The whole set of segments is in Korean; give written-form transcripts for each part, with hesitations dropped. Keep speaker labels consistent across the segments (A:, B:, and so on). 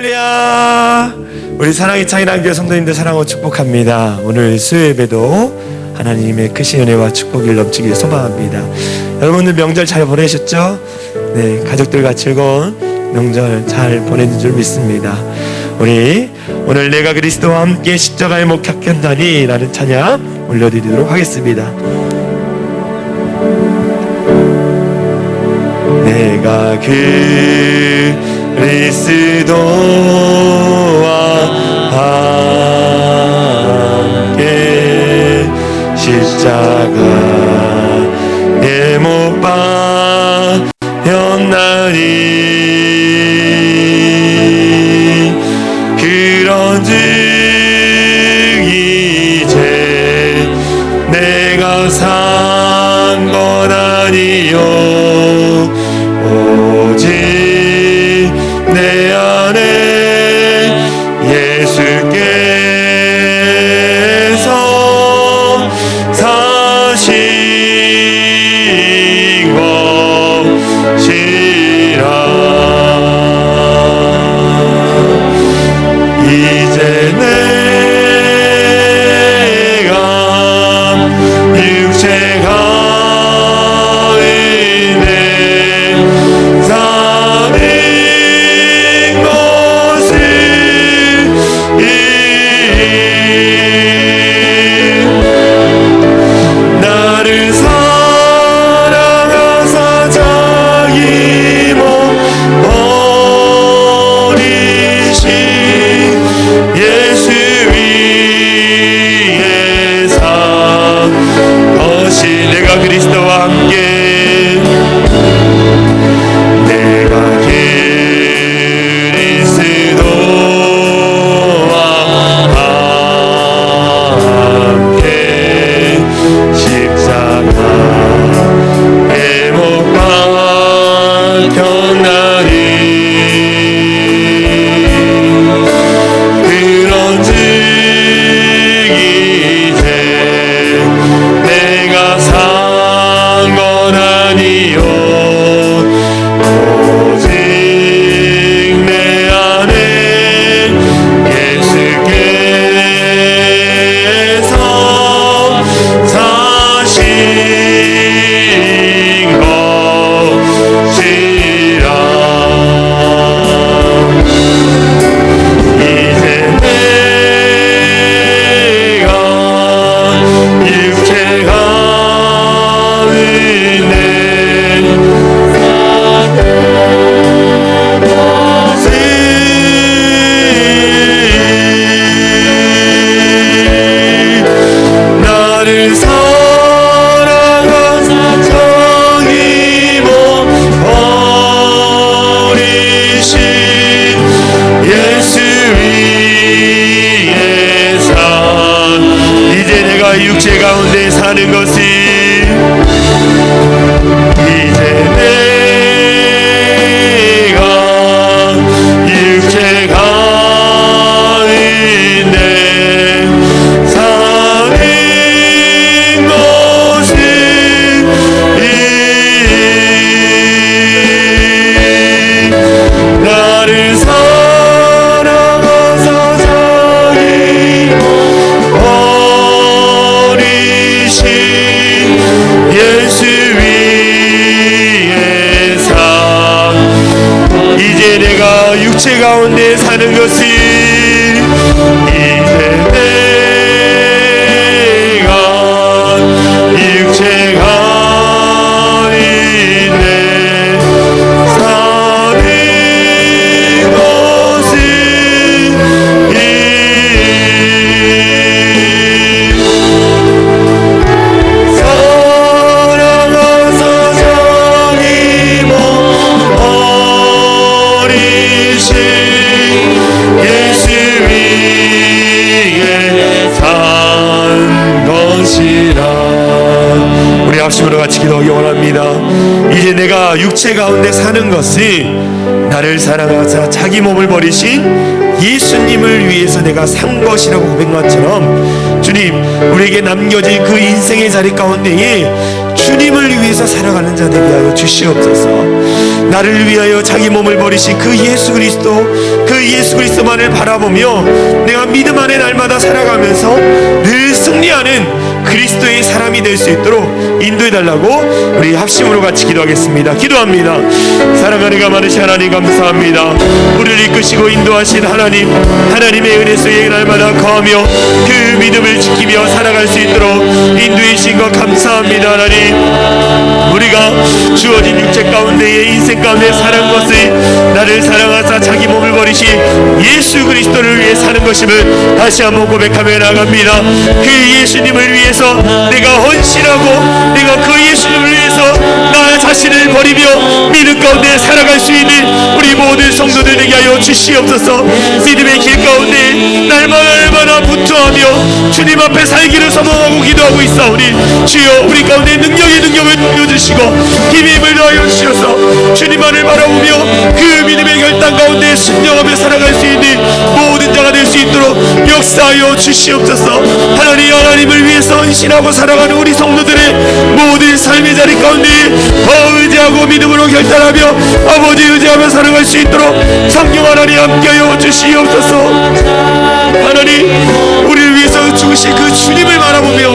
A: 할렐루야. 우리 사랑의 창이랑교회 성도님들 사랑하고 축복합니다. 오늘 수요예배도 하나님의 크신 은혜와 축복이 넘치길 소망합니다. 여러분들 명절 잘 보내셨죠? 네, 가족들과 즐거운 명절 잘 보내는 줄 믿습니다. 우리 오늘 내가 그리스도와 함께 십자가에 목격한다니 라는 찬양 올려드리도록 하겠습니다. 내가 그리스도와 함께 십자가에 못 박혔나니 그런즉 이제 내가 산 건 아니요 오직 내 안에 예수께서 사신 것이라. 이제 내가 육체가 그리스도와 함께 내가 그리스도와 함께 십자가에 못 박혔나니 그런즉 이제 내가 아니요 오직 내 안에 예수께서 사신 것이라. 이제 내가 육체가 나를 사랑하사 정이 못 버리신 예수 위에 산 이제 내가 육체 가운데 사는 것이 이제 내가 육체 가운데 사는 것이 나를 사랑하사 자기 버리신 예수 위에 산 이제 내가 육체 가운데 사는 것이 이제 내가 육체 가운데 사는 것이 사랑하사 정이 못 버리신 예수 위에 산 것이라. 우리 합심으로 같이 기도하기 원합니다. 이제 내가 육체 가운데 사는 것이 나를 사랑하사 자기 몸을 버리신 예수님을 위해서 내가 산 것이라고 고백한 것처럼 주님, 우리에게 남겨진 그 인생의 자리 가운데에 주님을 위해서 살아가는 자 되게 하여 주시옵소서. 나를 위하여 자기 몸을 버리신 그 예수 그리스도만을 바라보며 내가 믿음 안에 날마다 살아가면서 늘 승리하는 그리스도의 사람이 될 수 있도록 인도해달라고 우리 합심으로 같이 기도하겠습니다. 기도합니다. 사랑하는 가마르시 하나님 감사합니다. 우리를 이끄시고 인도하신 하나님, 하나님의 은혜 속에 날마다 거하며 그 믿음을 지키며 살아갈 수 있도록 인도해 주신 것 감사합니다. 하나님, 우리가 주어진 육체 가운데의 인생 가운데 사는 것을 나를 사랑하사 자기 몸을 버리신 예수 그리스도를 위해 사는 것임을 다시 한번 고백하며 나갑니다. 그 예수님을 위해서 내가 헌신하고 내가 그 예수님을 위해서 나 자신을 버리며 믿음 가운데 살아갈 수 있는 우리 모든 성도들 되게 하여 주시옵소서. 믿음의 길 가운데 날마다 분투하며 주님 앞에 살기를 소망하고 기도하고 있사오니 주여, 우리 가운데 능력을 주시고 힘을 더하여 주시옵소서. 주님만을 바라보며 그 믿음의 결단 가운데 순종하며 살아갈 수 있는 모든 자가 될 수 있도록 역사하여 주시옵소서. 하나님을 위해서 헌신하고 살아가는 우리 성도들의 모든 삶의 자리 가운데 더 의지하고 믿음으로 결단하며 아버지 의지하며 살아갈 수 있도록 성령 하나님 함께하여 주시옵소서. 하나님, 우리를 위해서 죽으신 그 주님을 바라보며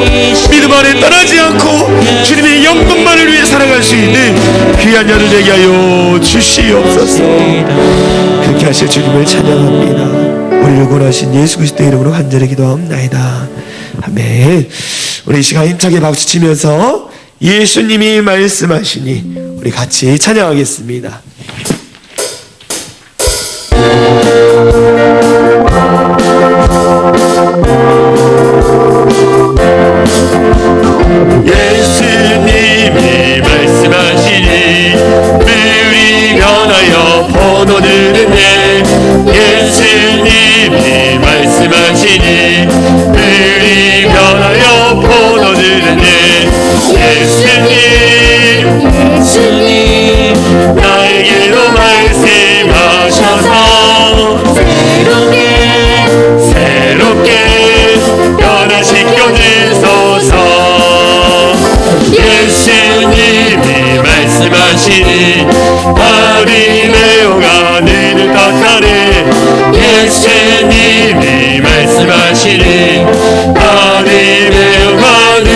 A: 믿음 안에 떠나지 않고 주님의 영광만을 위해 살아갈 수 있는 귀한 자들 되게 하여 주시옵소서. 그렇게 하실 주님을 찬양합니다. 우리를 구원하신 예수 그리스도의 이름으로 간절히 기도합나이다. 아멘. 우리 이 시간 힘차게 박수치면서 예수님이 말씀하시니 우리 같이 찬양하겠습니다. 예수님이 말씀하시니 물이 변하여 포도들은 네. 예수님이 말씀하시니 물이 변하여 포도들은 네. 예수님 나에게로 말씀하셔서 새롭게 변화시켜 주소서. 예수님이 말씀하시니 바리메오가 눈을 떴다네. 예수님이 말씀하시니 바리메오가 눈.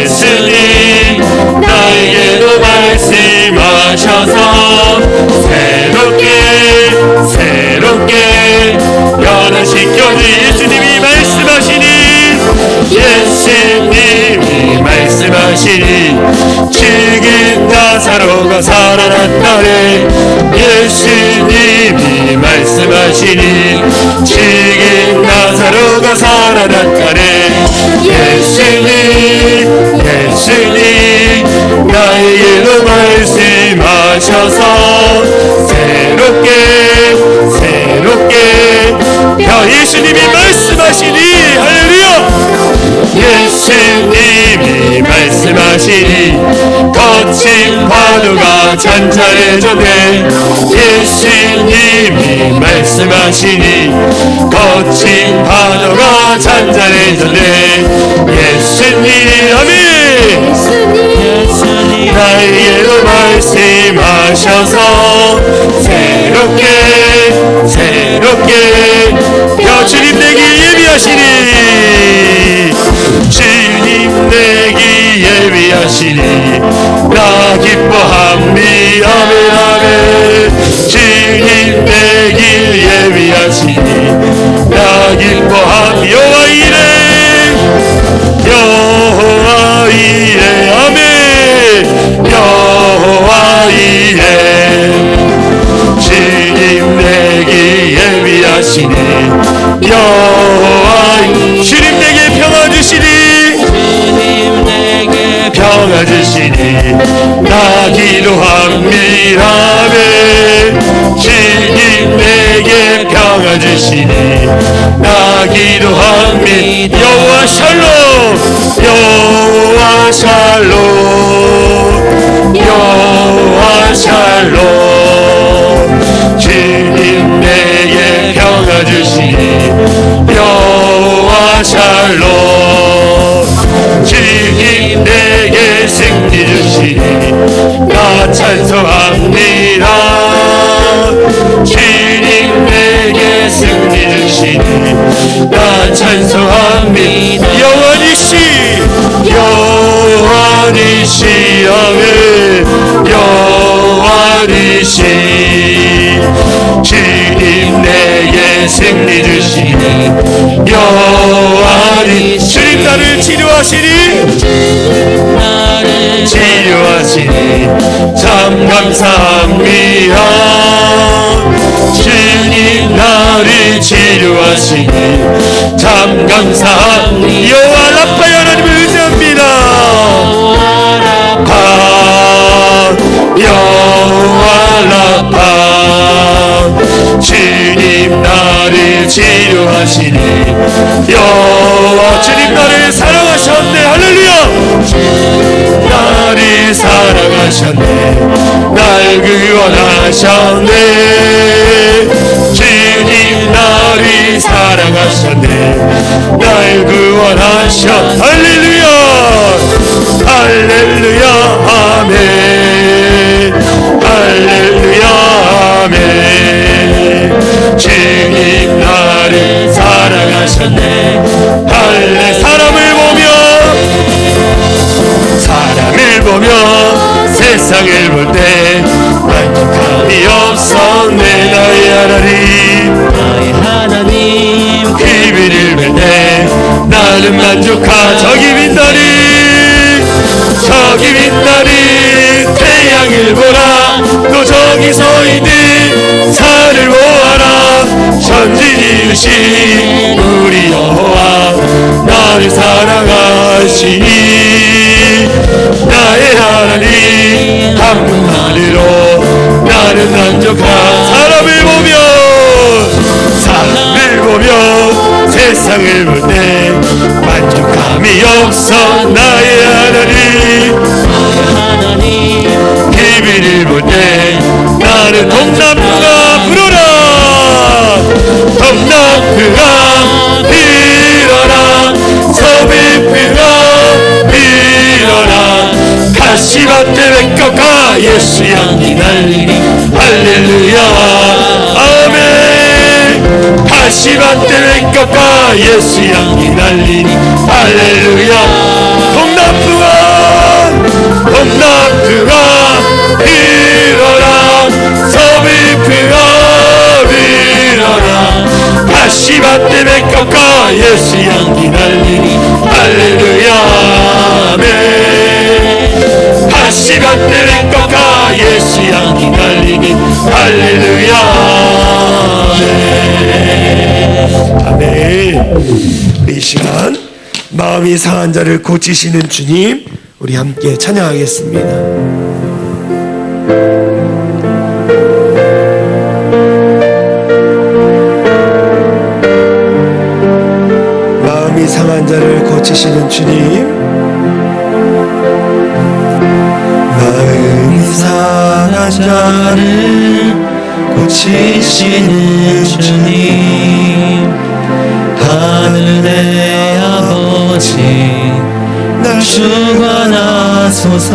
A: 예수님 나에게로 말씀하셔서 새롭게 변화시켜 주. 예수님이 말씀하시니 죽은 나사로가 살아났다네. 예수님이 말씀하시니 죽은 나사로가 살아났다네. 예수님 나에게로 말씀하셔서 새롭게 예수님이 말씀하시니 할렐루야. 예수님이 말씀하시니 거친 파도가 잔잔해졌네. 예수님이 말씀하시니 거친 파도가 잔잔해졌네. 예수님 아멘. 나에게로 말씀하셔서 새롭게 주님 내게 예비하시니 주님 내게 예비하시니 나 기뻐함이 아멘 아멘. 주님 내게 예비하시니 나 기뻐함이 여호와 이레 아멘. 여호와 이레 주님 내게 예비하시니 여호와 주님 내게 평화 주시니 나 기도합니다. 주님 내게 평화 주시니 나 기도합니다. 여호와 샬롬 여호와 샬롬 여호와 샬롬 주님 내게 평화 주시니 여호와 샬롬 주님 내게 승리 주시니 나 찬송합니다 주님 내게 승리 주시니 나 찬송합니다 여호와니시 아멘 여호와니시 주님 내게 승리 주시니 여호와니 주님 나를 치료하시니 참 감사합니다 주님 나를 치료하시니 참 감사합니다 여호와 라파 하나님을 의지합니다 여호와 라파 주님 나를 치료하시니 여호와 주님 나를 사랑하셨네 할렐루야 나를 사랑하셨네 날 구원하셨네 주님 나를 사랑하셨네 날 구원하셨 할렐루야 할렐루야 아멘 할렐루야 아멘 주님 나를 사랑하셨네 할렐 사람을 보며 세상을 볼 때 만족함이 없었네 나의 하나님 그 빛을 볼 때 나는 만족하 저기 빛나리 태양을 보라 또 저기 서있는 산을 보아라 천지이신 우리 여호와 나를 사랑하시니 나의 하나님 한 분만으로 나는 만족한 사람을 보며 세상을 볼 때 만족함이 없어 나의 하나님 비밀을 볼 때 나는 동남부가 불어라 동남부가 일어나 서귀포가 일어나 가시밭에 왼꺾아 예수 향기 날리니 할렐루야 아멘 가시밭에 왼꺾아 예수 향기 날리니 할렐루야 동남부가 일어나 서귀포가 일어나 가시밭에 왼꺾아 예수 향기 날리니 할렐루야 아멘 가시밭에 왼꺾아 예수 향기 날리니 할렐루야 아멘 이 시간 마음이 상한 자를 고치시는 주님 우리 함께 찬양하겠습니다. 마음이 상한 자를 고치시는 주님 마음이 상한 자를 고치시는 주님 하늘의 아버지 날 주관하소서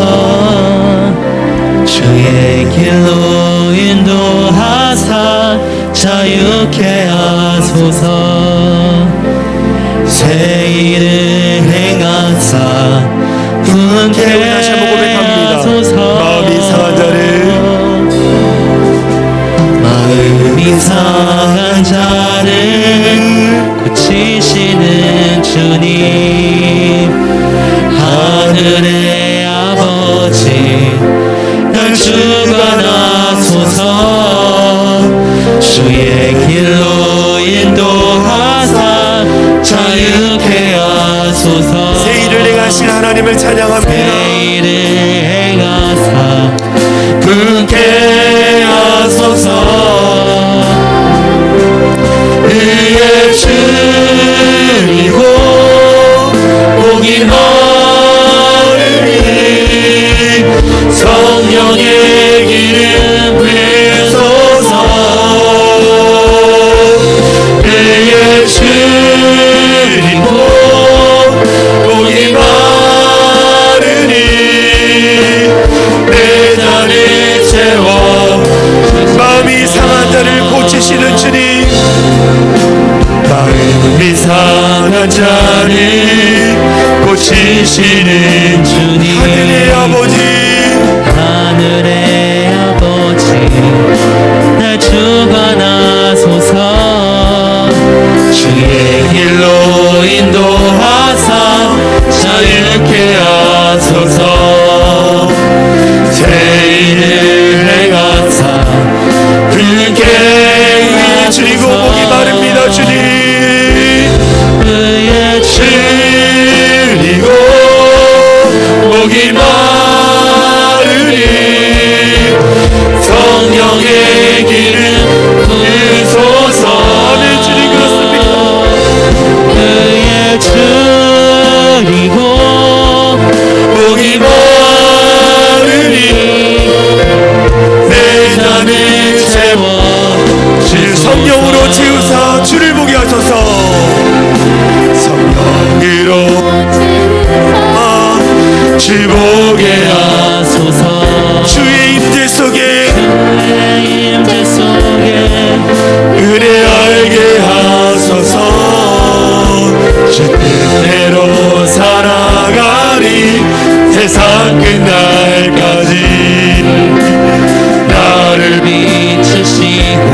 A: 주의 길로 인도하사 자유케 하소서 새 일을 행하사 분케 하소서 마음이 상한 자를 고치시는 주님 하늘의 아버지 날 주관하소서 주의 길로 인도하사 자유케 하소서 새 일을 행하신 하나님을 찬양합니다 새 일을 행하사 분케 하소서 의의 주이고 복이 많으니 성령의 기름 부으소서 강한 자를 고치시는
B: 주님
A: 하늘의 아버지
B: 하늘의 아버지 날 주관하소서 주의 길로 인도하사 자유케 하소서
A: 새 일을 행하사 그에게 의에 주리고 목이 마릅니다 주님
B: 의에
A: 주리고 목이 마르니 성령의 기름 부으소서 아멘 주님 그렇습니까
B: 의에 주리고
A: 목이 마르니 내 잔을 채워 주 성령으로 채우사 주를 보게 하소서 성령으로 주 보게
B: 하소서
A: 주의 임재 속에
B: 주의 임재 속에
A: 은혜 알게 하소서 주 뜻대로 살아가리 세상 끝날까지 나를
B: 비추시고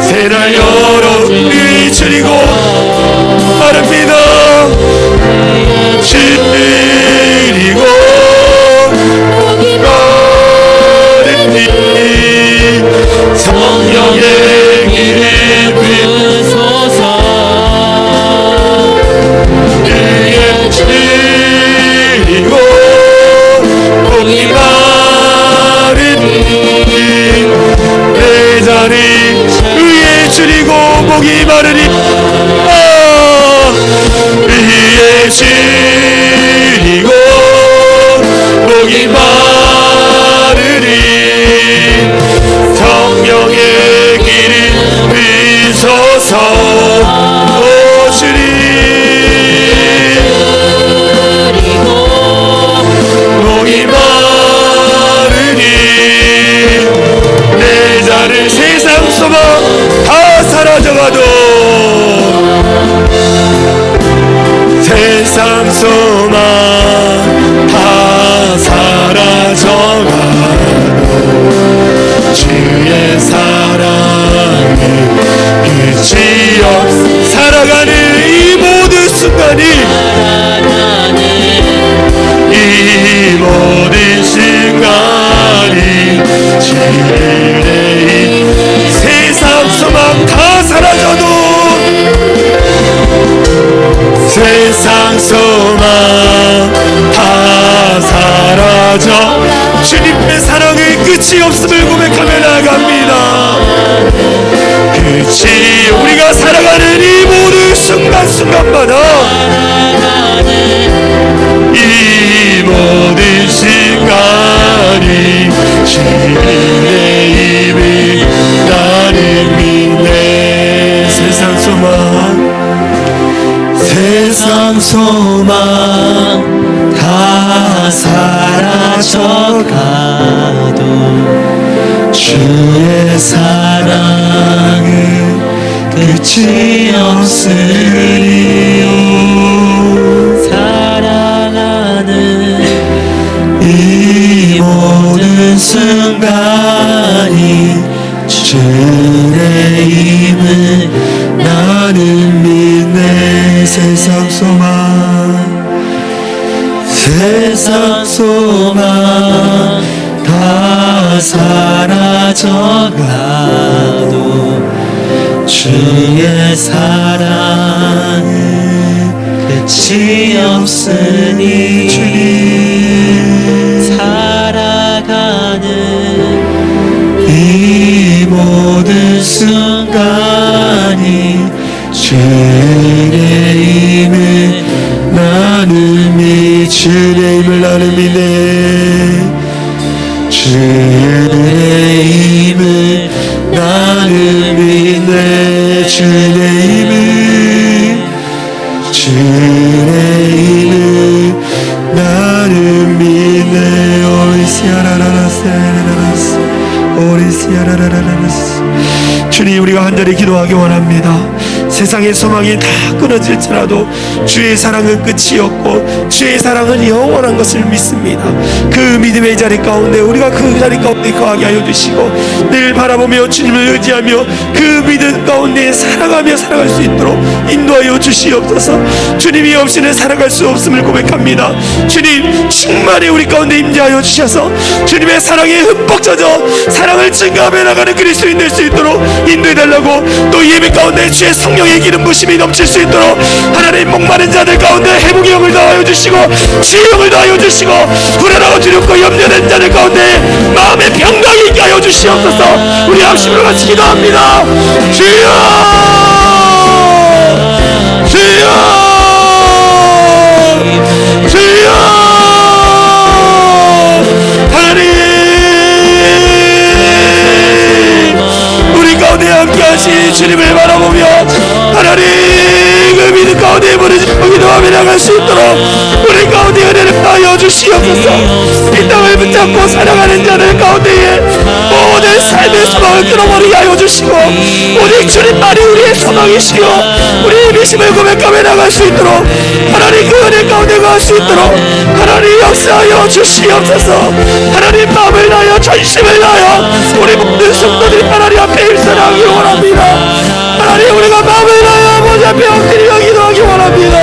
A: 새날 여러 위에 주리고 말합니다 주리고 마르니 성령의 기름
B: 부으소서
A: 위에 주리고 목이 마르니 내 자리 위에 주리고 목이 마르니 위에 주리고 목이 마르니 성령의 길을 비소서 오 주님 목이 마르니 내 자를 세상 소망 다 사라져가도 세상 소망 다 사라져가도 주의 사랑은 끝이 없어 살아가는 이 모든 순간이 이 모든 순간이 주의 세상 소망 다 사라져도 세상 소망 다 사라져 주님의 사랑의 끝이 없음을 고백하며 나아갑니다 끝이 우리가 살아가는 이 모든 순간순간마다 이 모든 순간이 주의 힘을 나는 믿네 세상 소망 다 사라져가도 주의 사랑은 끝이 없으리요
B: 사랑하는
A: 이 모든 순간이 주의 힘을 나는 믿네 세상 소망 다 사라져가도 주의 사랑은 끝이 없으니 주님
B: 살아가는
A: 이 모든 순간이 주의 힘을 나는 주의 힘을 나는 믿네 주의 힘을 나는 믿네 주의 힘을 나는 믿네 오리시아라라라스 주님 우리가 간절히 기도하기 원합니다 세상의 소망이 다 끊어질지라도 주의 사랑은 끝이 없고 주의 사랑은 영원한 것을 믿습니다. 그 믿음의 자리 가운데 우리가 그 자리 가운데 거하게 하여 주시고 늘 바라보며 주님을 의지하며 그 믿음 가운데 살아가며 살아갈 수 있도록 인도하여 주시옵소서. 주님이 없이는 살아갈 수 없음을 고백합니다. 주님 충만히 우리 가운데 임재하여 주셔서 주님의 사랑에 흠뻑 젖어 사랑을 증가하며 나가는 그리스도인 될 수 있도록 인도해달라고, 또 예배 가운데 주의 성령의 기름 부심이 넘칠 수 있도록 하나님 목마른 자들 가운데 회복의 영을 더하여 주시고 주의 영을 더하여 주시고 불안하고 두렵고 염려된 자들 가운데 마음의 평강이 있게 하여 주시옵소서. 우리 합심으로 같이 기도합니다. 주여 주여 주여 하나님 우리 가운데 함께하신 주님을 바라보며 하나님 그 믿음 가운데 무너지고 기도하며 나갈 수 있도록 우리 가운데 은혜를 하여 주시옵소서. 이 땅을 붙잡고 살아가는 자들 가운데에 모든 삶의 소망을 끊어버리게 하여 주시고 오직 주님만이 우리의 소망이시여 우리의 믿음을 고백하며 나갈 수 있도록 하나님 그 은혜 가운데 갈 수 있도록 하나님 역사하여 주시옵소서. 하나님 마음을 다하여 전심을 다하여 우리 모든 성도들이 하나님 앞에 일선하기 원합니다. 하나님 우리가 마음을 다하여 아버지 앞에 엎드리며 기도하기 원합니다.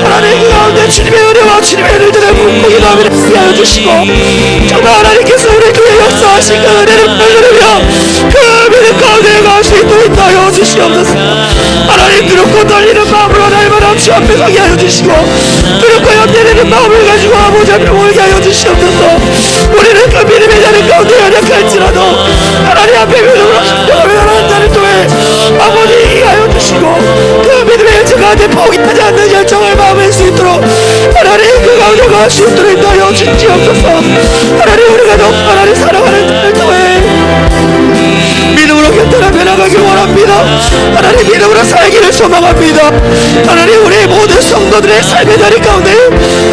A: 하나님 그 가운데 주님의 은혜와 주님의 은혜들을 묻고 기도하며 하여 주시고 정말 하나님께서 우리 교회 역사하신 그 은혜를 받으며 그 믿음 가운데 갈 수 있도록 하여 주시옵소서. 하나님 두렵고 떨리는 마음으로 날마다 주 앞에 서게 하여 주시고 두렵고 염려되는 마음을 가지고 아버지 앞에 모이게 하여 주시옵소서. 우리는 그 믿음의 자리 가운데 연약할지라도 하나님 앞에 믿음으로 순종하며 나가는 자를 통해 아버지 이기게 하여 주시고 그 믿음의 열정 가운데 포기하지 않는 열정을 마음에 수 있도록 하나님 그 가운데 갈 수 있도록 인도하여 주시옵소서. 하나님 우리가 더 하나님 사랑하는 자를 통해 믿음으로 견뎌나며 나가길 원합니다. 하나님 믿음으로 살기를 소망합니다. 하나님 우리 모든 성도들의 삶의 자리 가운데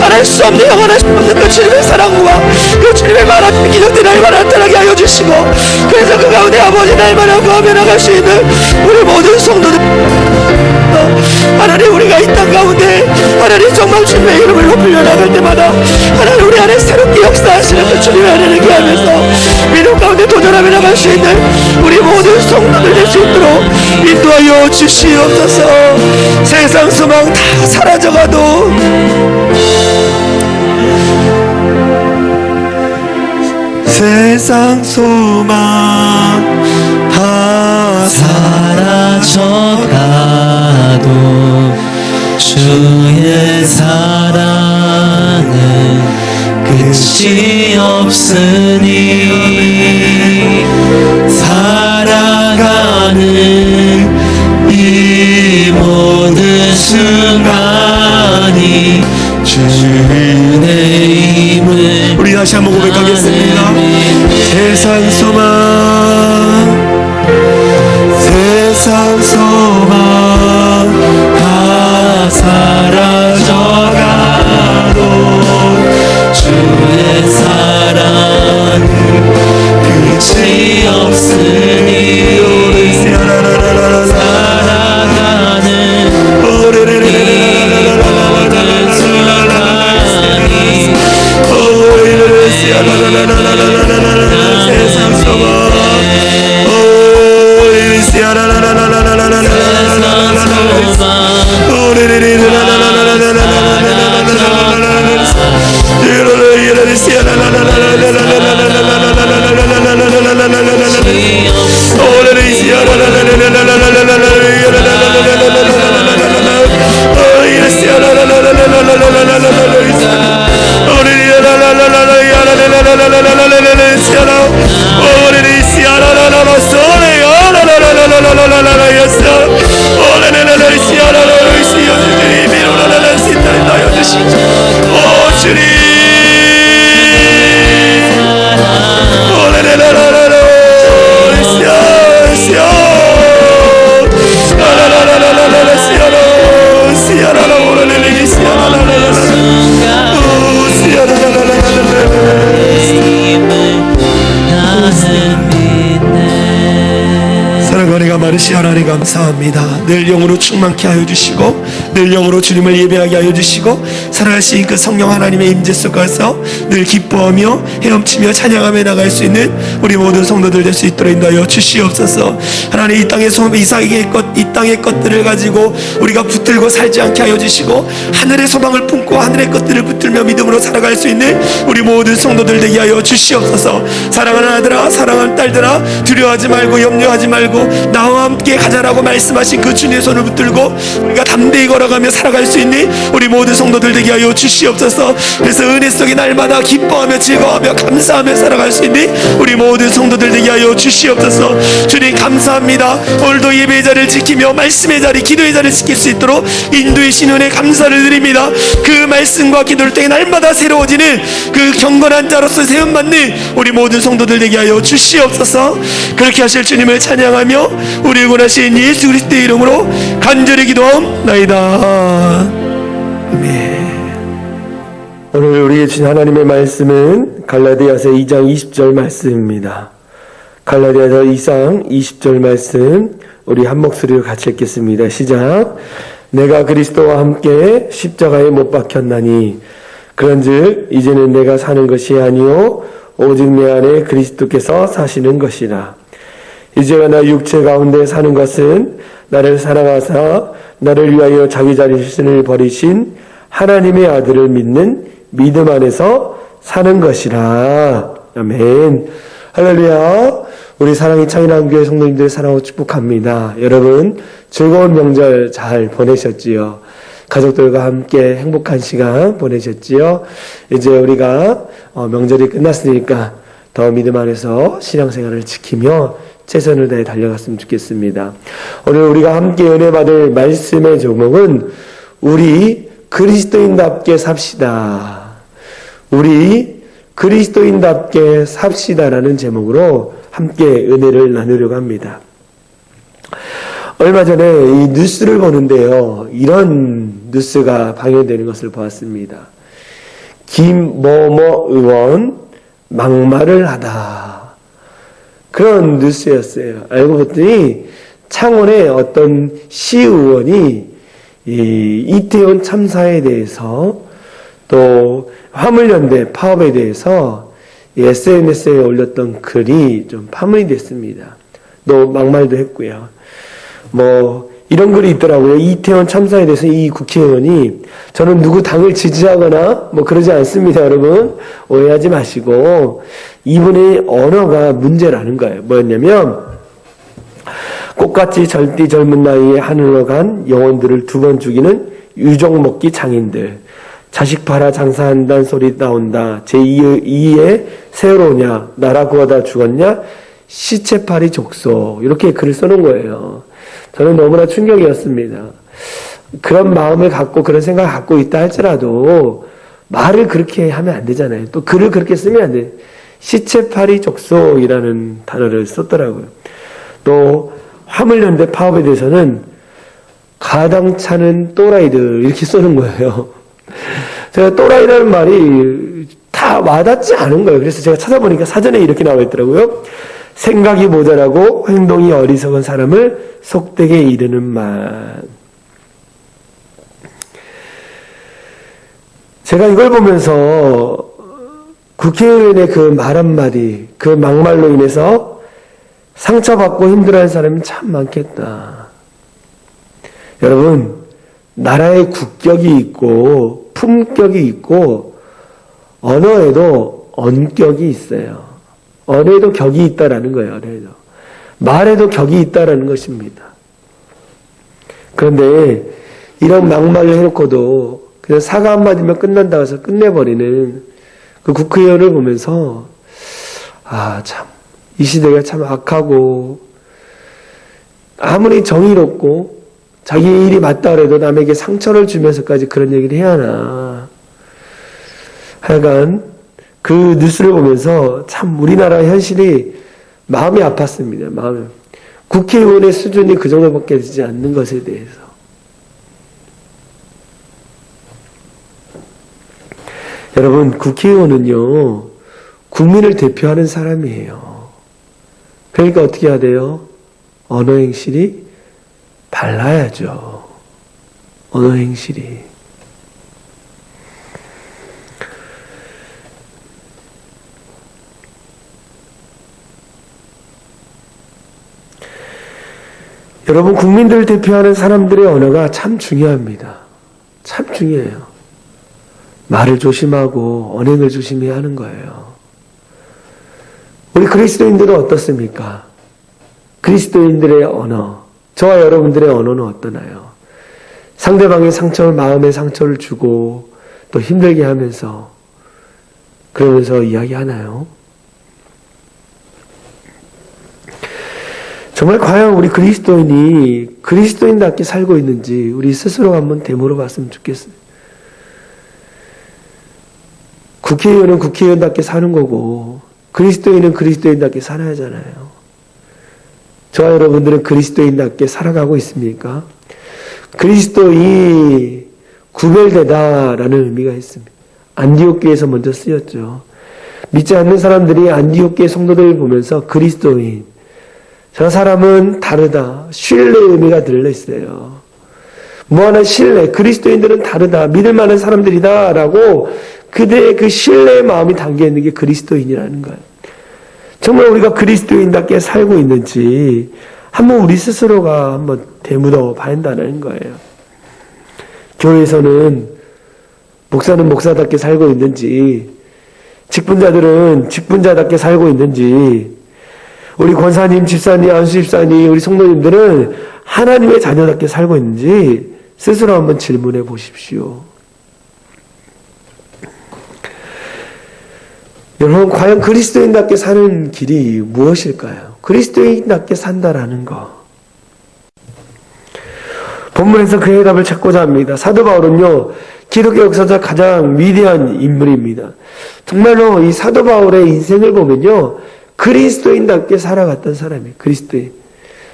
A: 하나님 수 없는 영원한 수 없는 그 주님의 사랑과 그 주님의 말한 기적들이 날마다 나타나게 하여 주시고 그래서 그 가운데 아버지 날마다 거하며 나갈 수 있는 우리 모든 성도들 하나님 우리가 이 땅 가운데 하나님 정말 주님의 이름을 높이려 나갈 때마다 하나님 우리 안에 새롭게 역사하시는 그 주님의 은혜를 기하면서 믿음 가운데 도전하며 나갈 수 있는 우리 모든 성도들 될 수 있도록 인도하여 주시옵소서. 세상 소망 다 사라져가도 세상 소망 다
B: 사라져가도 주의 사랑은 끝이 없으니 살아가는 이 모든 순간이 주의 힘을
A: 우리 다시 한번 고백하겠습니다. 세상 소망 세상 소망 다 사라져가도
B: 주의 사랑 끝이 없으니 살아가는 이 모든 순간이
A: 세상 소망 하나님 감사합니다. 늘 영으로 충만케 하여 주시고 늘 영으로 주님을 예배하게 하여 주시고 살아가신 그 성령 하나님의 임재 속에서 늘 기뻐하며 헤엄치며 찬양하며 나갈 수 있는 우리 모든 성도들 될 수 있도록 인도하여 주시옵소서. 하나님 이 땅의 이 땅의 것들을 가지고 우리가 붙들고 살지 않게 하여 주시고 하늘의 소망을 품고 하늘의 것들을 붙들며 믿음으로 살아갈 수 있는 우리 모든 성도들 되게 하여 주시옵소서. 사랑하는 아들아 사랑하는 딸들아 두려워하지 말고 염려하지 말고 나와 함께 가자라고 말씀하신 그 주님의 손을 붙들고 우리가 담대히 걸어가며 살아갈 수 있는 우리 모든 성도들 되게 하여 주시옵소서. 그래서 은혜 속에 날마다 기뻐하며 즐거워하며 감사하며 살아갈 수 있는 우리 모든 성도들 되게 하여 주시옵소서. 주님 감사합니다. 오늘도 예배의 자리를 지키며 말씀의 자리 기도의 자리를 지킬 수 있도록 인도의 신은혜 감사를 드립니다. 그 말씀과 기도를 통해 날마다 새로워지는 그 경건한 자로서 세움받는 우리 모든 성도들 되게 하여 주시옵소서. 그렇게 하실 주님을 찬양하며 우리 구원하신 예수 그리스도의 이름으로 간절히 기도하옵나이다. 아멘. 오늘 우리의 주신 하나님의 말씀은 갈라디아서 2장 20절 말씀입니다. 갈라디아서 2장 20절 말씀 우리 한 목소리로 같이 읽겠습니다. 시작. 내가 그리스도와 함께 십자가에 못 박혔나니 그런즉 이제는 내가 사는 것이 아니요 오직 내 안에 그리스도께서 사시는 것이라. 이제가 나 육체 가운데 사는 것은 나를 사랑하사 나를 위하여 자기 자신을 버리신 하나님의 아들을 믿는 믿음 안에서 사는 것이라. 아멘. 할렐루야. 우리 사랑의 창인한교회 성도님들 사랑하고 축복합니다. 여러분 즐거운 명절 잘 보내셨지요? 가족들과 함께 행복한 시간 보내셨지요? 이제 우리가 명절이 끝났으니까 더 믿음 안에서 신앙생활을 지키며 최선을 다해 달려갔으면 좋겠습니다. 오늘 우리가 함께 은혜 받을 말씀의 제목은 우리 그리스도인답게 삽시다. 우리 그리스도인답게 삽시다라는 제목으로 함께 은혜를 나누려고 합니다. 얼마 전에 이 뉴스를 보는데요. 이런 뉴스가 방영되는 것을 보았습니다. 김某某의원 막말을 하다. 그런 뉴스였어요. 알고 봤더니 창원의 어떤 시의원이 이 이태원 참사에 대해서 또 화물연대 파업에 대해서 SNS에 올렸던 글이 좀 파문이 됐습니다. 또 막말도 했고요. 뭐 이런 글이 있더라고요. 이태원 참사에 대해서 이 국회의원이 저는 누구 당을 지지하거나 뭐 그러지 않습니다. 여러분 오해하지 마시고 이분의 언어가 문제라는 거예요. 뭐였냐면 꽃같이 젊디 젊은 나이에 하늘로 간 영혼들을 두 번 죽이는 유족 먹기 장인들 자식 팔아 장사한다는 소리 나온다. 제2의 세월호냐 나라 구하다 죽었냐 시체팔이 족소 이렇게 글을 써놓은 거예요. 저는 너무나 충격이었습니다. 그런 마음을 갖고 그런 생각을 갖고 있다 할지라도 말을 그렇게 하면 안 되잖아요. 또 글을 그렇게 쓰면 안 돼요. 시체팔이 족소이라는 단어를 썼더라고요. 또 화물연대 파업에 대해서는 가당차는 또라이들 이렇게 써는 거예요. 제가 또라이라는 말이 다 와닿지 않은 거예요. 그래서 제가 찾아보니까 사전에 이렇게 나와 있더라고요. 생각이 모자라고 행동이 어리석은 사람을 속되게 이르는 말. 제가 이걸 보면서 국회의원의 그 말 한마디, 그 막말로 인해서 상처받고 힘들어하는 사람이 참 많겠다. 여러분, 나라의 국격이 있고 품격이 있고 언어에도 언격이 있어요. 언어에도 격이 있다라는 거예요. 언어에도. 말에도 격이 있다라는 것입니다. 그런데 이런 막말을 해놓고도 그냥 사과 한마디면 끝난다고 해서 끝내버리는 그 국회의원을 보면서 참 이 시대가 참 악하고 아무리 정의롭고 자기의 일이 맞다 그래도 남에게 상처를 주면서까지 그런 얘기를 해야 하나. 하여간 그 뉴스를 보면서 참 우리나라 현실이 마음이 아팠습니다. 마음이. 국회의원의 수준이 그 정도밖에 되지 않는 것에 대해서. 여러분, 국회의원은요, 국민을 대표하는 사람이에요. 그러니까 어떻게 해야 돼요? 언어 행실이
C: 발라야죠. 언어 행실이. 여러분, 국민들을 대표하는 사람들의 언어가 참 중요합니다. 참 중요해요. 말을 조심하고 언행을 조심해야 하는 거예요. 우리 그리스도인들은 어떻습니까? 그리스도인들의 언어, 저와 여러분들의 언어는 어떠나요? 상대방의 상처를, 마음의 상처를 주고 또 힘들게 하면서 그러면서 이야기하나요? 정말 과연 우리 그리스도인이 그리스도인답게 살고 있는지 우리 스스로 한번 되물어 봤으면 좋겠어요. 국회의원은 국회의원답게 사는 거고 그리스도인은 그리스도인답게 살아야 하잖아요. 저와 여러분들은 그리스도인답게 살아가고 있습니까? 그리스도인이 구별되다라는 의미가 있습니다. 안디옥 교회에서 먼저 쓰였죠. 믿지 않는 사람들이 안디옥 교회 성도들을 보면서 그리스도인, 저 사람은 다르다. 신뢰의 의미가 들려있어요. 무한한 신뢰, 그리스도인들은 다르다. 믿을 만한 사람들이다. 라고 그들의 그 신뢰의 마음이 담겨있는 게 그리스도인이라는 거예요. 정말 우리가 그리스도인답게 살고 있는지 한번 우리 스스로가 한번 되물어 봐야 한다는 거예요. 교회에서는 목사는 목사답게 살고 있는지, 직분자들은 직분자답게 살고 있는지, 우리 권사님, 집사님, 안수집사님, 우리 성도님들은 하나님의 자녀답게 살고 있는지 스스로 한번 질문해 보십시오. 여러분, 과연 그리스도인답게 사는 길이 무엇일까요? 그리스도인답게 산다라는 거. 본문에서 그 해답을 찾고자 합니다. 사도 바울은요, 기독교 역사적 가장 위대한 인물입니다. 정말로 이 사도 바울의 인생을 보면요, 그리스도인답게 살아갔던 사람이에요. 그리스도인.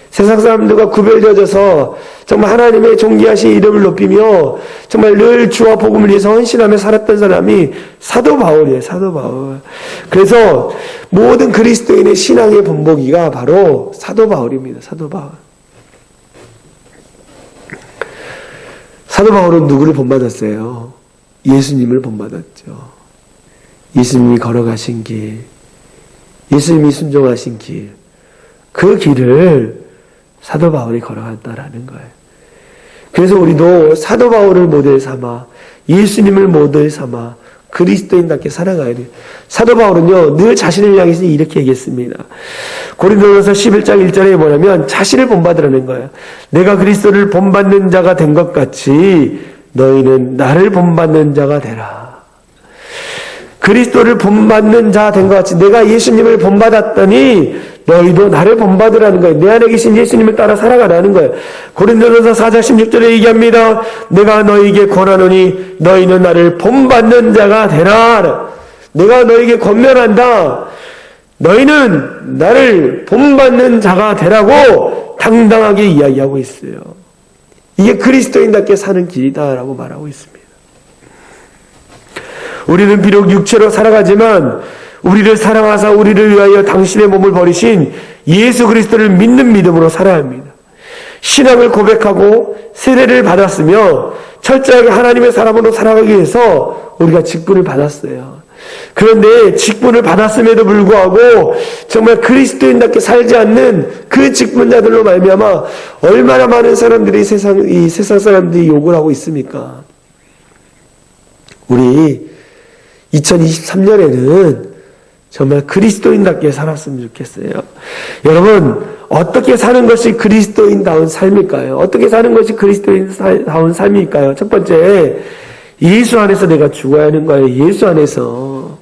C: 세상 사람들과 구별되어져서 정말 하나님의 존귀하신 이름을 높이며 정말 늘 주와 복음을 위해서 헌신하며 살았던 사람이 사도 바울이에요. 사도 바울. 그래서 모든 그리스도인의 신앙의 본보기가 바로 사도 바울입니다. 사도 바울. 사도 바울은 누구를 본받았어요? 예수님을 본받았죠. 예수님이 걸어가신 길, 예수님이 순종하신 길, 그 길을 사도 바울이 걸어갔다라는 거예요. 그래서 우리도 사도 바울을 모델 삼아 예수님을 모델 삼아 그리스도인답게 살아가야 돼요. 사도 바울은요, 늘 자신을 향해서 이렇게 얘기했습니다. 고린도전서 11장 1절에 뭐냐면 자신을 본받으라는 거예요. 내가 그리스도를 본받는 자가 된 것 같이 너희는 나를 본받는 자가 되라. 그리스도를 본받는 자 된 것 같이 내가 예수님을 본받았더니 너희도 나를 본받으라는 거예요. 내 안에 계신 예수님을 따라 살아가라는 거예요. 고린도전서 4장 16절에 얘기합니다. 내가 너희에게 권하노니 너희는 나를 본받는 자가 되라. 내가 너희에게 권면한다. 너희는 나를 본받는 자가 되라고 당당하게 이야기하고 있어요. 이게 그리스도인답게 사는 길이다라고 말하고 있습니다. 우리는 비록 육체로 살아가지만 우리를 사랑하사 우리를 위하여 당신의 몸을 버리신 예수 그리스도를 믿는 믿음으로 살아야 합니다. 신앙을 고백하고 세례를 받았으며 철저하게 하나님의 사람으로 살아가기 위해서 우리가 직분을 받았어요. 그런데 직분을 받았음에도 불구하고 정말 그리스도인답게 살지 않는 그 직분자들로 말미암아 얼마나 많은 사람들이 이 세상 사람들이 욕을 하고 있습니까? 우리 2023년에는 정말 그리스도인답게 살았으면 좋겠어요. 여러분, 어떻게 사는 것이 그리스도인다운 삶일까요? 어떻게 사는 것이 그리스도인다운 삶일까요? 첫 번째, 예수 안에서 내가 죽어야 하는 거예요. 예수 안에서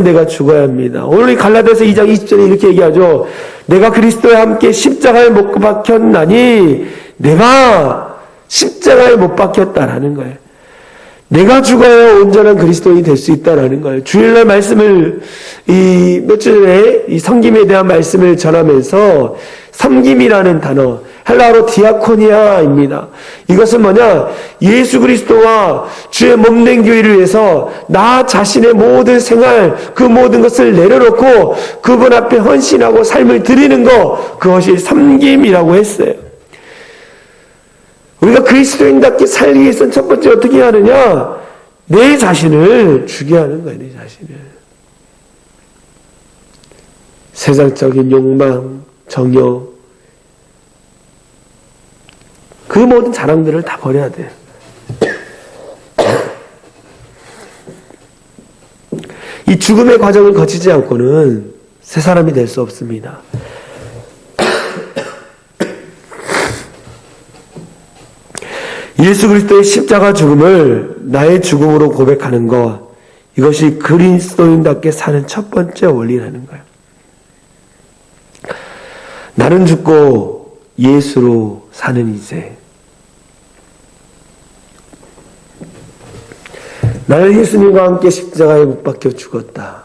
C: 내가 죽어야 합니다. 오늘 갈라디아서 2장 20절에 이렇게 얘기하죠. 내가 그리스도와 함께 십자가에 못 박혔나니 내가 십자가에 못 박혔다라는 거예요. 내가 죽어야 온전한 그리스도인이 될 수 있다라는 거예요. 주일날 말씀을 며칠 전에 이 섬김에 대한 말씀을 전하면서 섬김이라는 단어, 헬라어로 디아코니아입니다. 이것은 뭐냐? 예수 그리스도와 주의 몸된 교회를 위해서 나 자신의 모든 생활, 그 모든 것을 내려놓고 그분 앞에 헌신하고 삶을 드리는 것, 그것이 섬김이라고 했어요. 우리가 그리스도인답게 살기 위해서는 첫 번째 어떻게 해야 하느냐? 내 자신을 죽여야 하는 거예요. 내 자신을. 세상적인 욕망, 정욕, 그 모든 자랑들을 다 버려야 돼요. 이 죽음의 과정을 거치지 않고는 새 사람이 될 수 없습니다. 예수 그리스도의 십자가 죽음을 나의 죽음으로 고백하는 것, 이것이 그리스도인답게 사는 첫 번째 원리라는 거예요. 나는 죽고 예수로 사는 이제. 나는 예수님과 함께 십자가에 못 박혀 죽었다.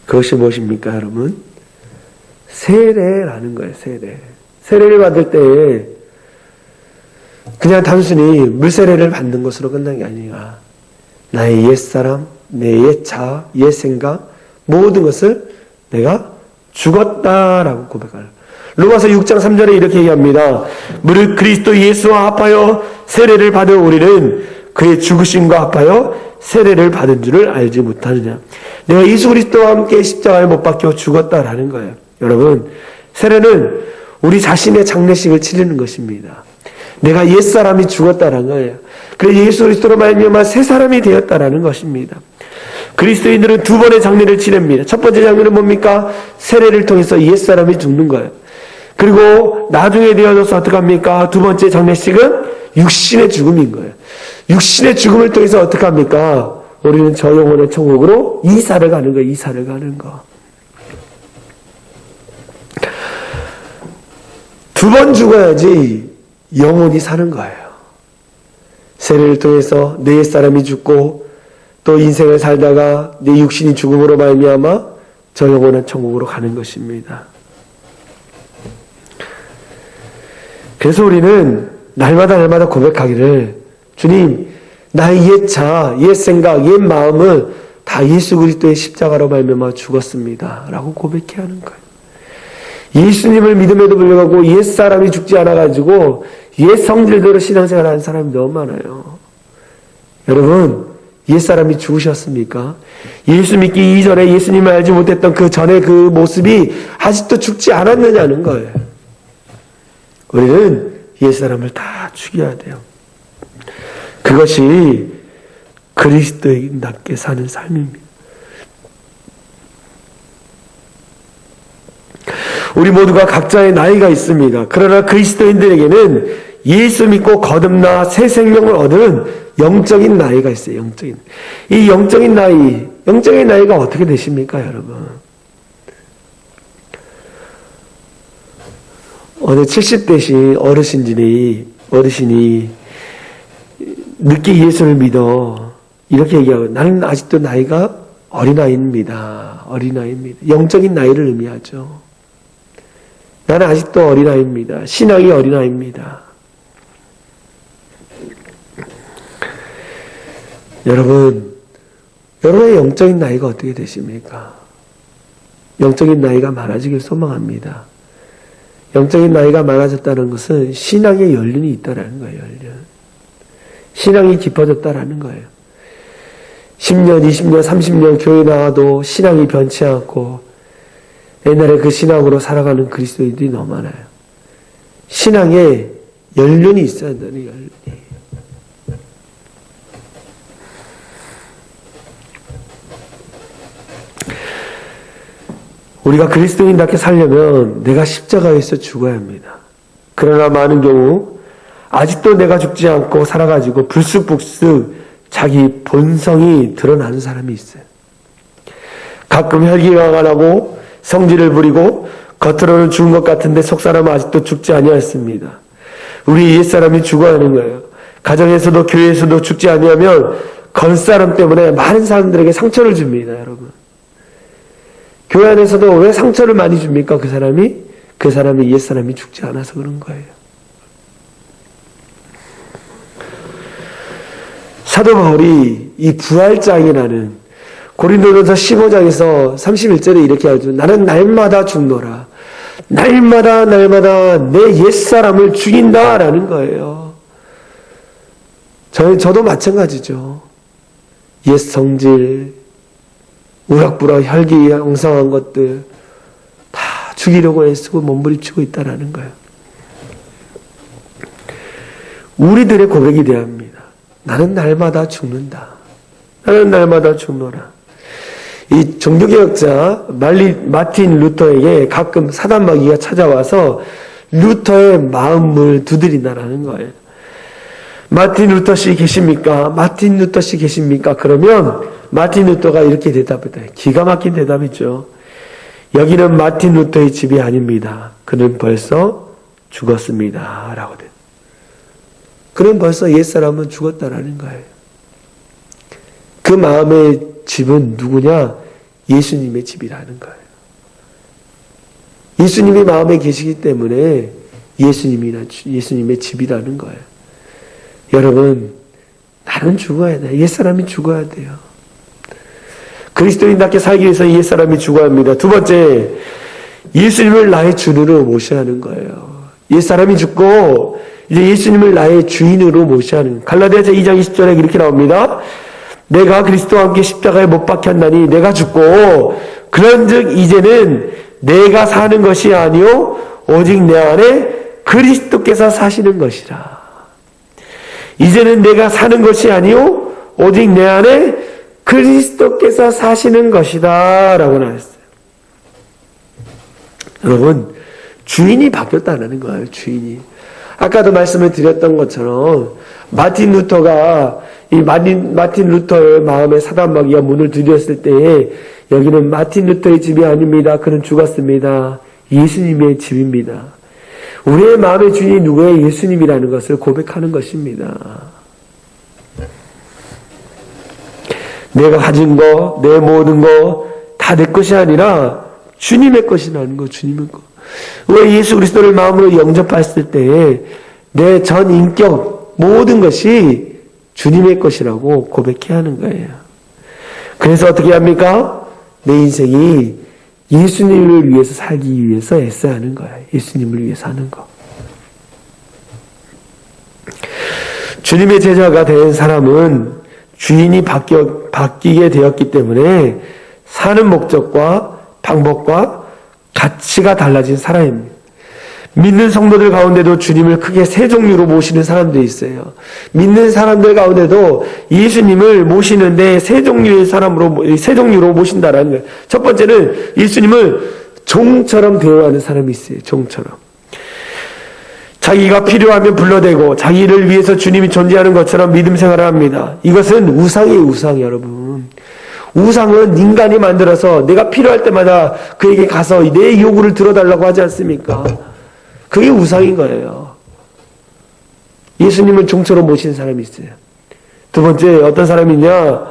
C: 그것이 무엇입니까, 여러분? 세례라는 거예요, 세례. 세례를 받을 때 그냥 단순히 물세례를 받는 것으로 끝난 게 아니라 나의 옛사람, 내 옛자, 옛생각 모든 것을 내가 죽었다라고 고백하는. 로마서 6장 3절에 이렇게 얘기합니다. 무릇 그리스도 예수와 합하여 세례를 받은 우리는 그의 죽으심과 합하여 세례를 받은 줄을 알지 못하느냐. 내가 예수 그리스도와 함께 십자가에 못 박혀 죽었다라는 거예요. 여러분, 세례는 우리 자신의 장례식을 치르는 것입니다. 내가 옛사람이 죽었다라는 거예요. 그래서 예수 그리스도로 말미암아 새 사람이 되었다라는 것입니다. 그리스도인들은 두 번의 장례를 치릅니다. 첫 번째 장례는 뭡니까? 세례를 통해서 옛사람이 죽는 거예요. 그리고 나중에 되어져서 어떡합니까? 두 번째 장례식은 육신의 죽음인 거예요. 육신의 죽음을 통해서 어떡합니까? 우리는 저 영혼의 천국으로 이사를 가는 거예요. 이사를 가는 거. 두 번 죽어야지 영혼이 사는 거예요. 세례를 통해서 내 옛사람이 죽고 또 인생을 살다가 내 육신이 죽음으로 말미암아 저 영혼은 천국으로 가는 것입니다. 그래서 우리는 날마다 고백하기를, 주님, 나의 옛 자, 옛 생각, 옛 마음은 다 예수 그리스도의 십자가로 말미암아 죽었습니다 라고 고백해야 하는 거예요. 예수님을 믿음에도 불구하고 옛 사람이 죽지 않아가지고 옛 성질대로 신앙생활하는 사람이 너무 많아요. 여러분, 옛 사람이 죽으셨습니까? 예수 믿기 이전에 예수님을 알지 못했던 그 전에 그 모습이 아직도 죽지 않았느냐는 거예요. 우리는 옛 사람을 다 죽여야 돼요. 그것이 그리스도인답게 사는 삶입니다. 우리 모두가 각자의 나이가 있습니다. 그러나 그리스도인들에게는 예수 믿고 거듭나 새 생명을 얻은 영적인 나이가 있어요. 영적인. 이 영적인 나이가 어떻게 되십니까, 여러분? 어느 70대신 어르신이 늦게 예수를 믿어 이렇게 얘기하고, 나는 아직도 나이가 어린아이입니다. 영적인 나이를 의미하죠. 나는 아직도 어린아이입니다. 신앙이 어린아이입니다. 여러분의 영적인 나이가 어떻게 되십니까? 영적인 나이가 많아지길 소망합니다. 영적인 나이가 많아졌다는 것은 신앙의 연륜이 있다라는 거예요. 신앙이 깊어졌다라는 거예요. 10년, 20년, 30년 교회 나와도 신앙이 변치 않고 옛날에 그 신앙으로 살아가는 그리스도인들이 너무 많아요. 신앙에 연륜이 있어야 돼요. 연륜이. 우리가 그리스도인답게 살려면 내가 십자가에서 죽어야 합니다. 그러나 많은 경우 아직도 내가 죽지 않고 살아가지고 불쑥불쑥 자기 본성이 드러나는 사람이 있어요. 가끔 혈기가 강하고 성질을 부리고 겉으로는 죽은 것 같은데 속사람은 아직도 죽지 아니하였습니다. 우리 옛사람이 죽어야 하는 거예요. 가정에서도 교회에서도 죽지 아니하면 겉사람 때문에 많은 사람들에게 상처를 줍니다. 여러분, 교회 안에서도 왜 상처를 많이 줍니까? 그 사람이 옛사람이 죽지 않아서 그런 거예요. 사도 바울이 이 부활장이라는 고린도전서 15장에서 31절에 이렇게 하죠. 나는 날마다 죽노라. 날마다 내 옛사람을 죽인다라는 거예요. 저도 마찬가지죠. 옛 성질, 우락부락 혈기왕성한 것들 다 죽이려고 애쓰고 몸부림치고 있다라는 거예요. 우리들의 고백이 되어야 합니다. 나는 날마다 죽는다. 나는 날마다 죽노라. 이 종교개혁자 마틴 루터에게 가끔 사단마귀가 찾아와서 루터의 마음을 두드린다라는 거예요. 마틴 루터 씨 계십니까? 마틴 루터 씨 계십니까? 그러면 마틴 루터가 이렇게 대답했다. 기가 막힌 대답이죠. 여기는 마틴 루터의 집이 아닙니다. 그는 벌써 죽었습니다. 라고 돼. 그는 벌써 옛사람은 죽었다라는 거예요. 그 마음의 집은 누구냐? 예수님의 집이라는 거예요. 예수님이 마음에 계시기 때문에 예수님의 집이라는 거예요. 여러분, 나는 죽어야 돼요. 옛사람이 죽어야 돼요. 그리스도인답게 살기 위해서 옛사람이 죽어야 합니다. 두 번째, 예수님을 나의 주인으로 모셔야 하는 거예요. 옛사람이 죽고 이제 예수님을 나의 주인으로 모셔야 하는 거예요. 갈라디아서 2장 20절에 이렇게 나옵니다. 내가 그리스도와 함께 십자가에 못 박혔나니 내가 죽고 그런즉 이제는 내가 사는 것이 아니요 오직 내 안에 그리스도께서 사시는 것이라. 이제는 내가 사는 것이 아니요 오직 내 안에 그리스도께서 사시는 것이다 라고 나왔어요. 여러분, 주인이 바뀌었다는 거예요. 주인이. 아까도 말씀을 드렸던 것처럼 마틴 루터가 이 마틴 루터의 마음에 사단마귀가 문을 두드렸을 때에 여기는 마틴 루터의 집이 아닙니다. 그는 죽었습니다. 예수님의 집입니다. 우리의 마음의 주인이 누구예요? 예수님이라는 것을 고백하는 것입니다. 내가 가진 거, 내 모든 거 다 내 것이 아니라 주님의 것이라는 거, 주님의 것. 왜 예수 그리스도를 마음으로 영접했을 때에 내 전 인격 모든 것이 주님의 것이라고 고백해야 하는 거예요. 그래서 어떻게 합니까? 내 인생이 예수님을 위해서 살기 위해서 애써야 하는 거예요. 예수님을 위해서 하는 거. 주님의 제자가 된 사람은 주인이 바뀌게 되었기 때문에 사는 목적과 방법과 가치가 달라진 사람입니다. 믿는 성도들 가운데도 주님을 크게 세 종류로 모시는 사람들이 있어요. 믿는 사람들 가운데도 예수님을 모시는데 세 종류로 모신다라는 거예요. 첫 번째는 예수님을 종처럼 대우하는 사람이 있어요. 종처럼. 자기가 필요하면 불러대고 자기를 위해서 주님이 존재하는 것처럼 믿음 생활을 합니다. 이것은 우상이에요. 우상 여러분. 우상은 인간이 만들어서 내가 필요할 때마다 그에게 가서 내 요구를 들어달라고 하지 않습니까? 그게 우상인 거예요. 예수님을 종처럼 모시는 사람이 있어요. 두 번째, 어떤 사람이냐?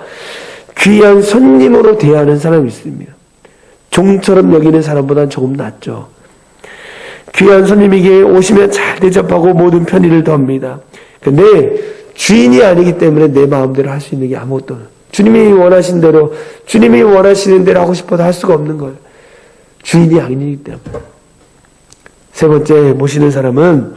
C: 귀한 손님으로 대하는 사람이 있습니다. 종처럼 여기는 사람보다는 조금 낫죠. 귀한 손님에게 오시면 잘 대접하고 모든 편의를 더합니다. 근데 주인이 아니기 때문에 내 마음대로 할 수 있는 게 아무것도 없어요. 주님이 원하시는 대로, 주님이 원하시는 대로 하고 싶어도 할 수가 없는 거예요. 주인이 아니기 때문에. 세 번째, 모시는 사람은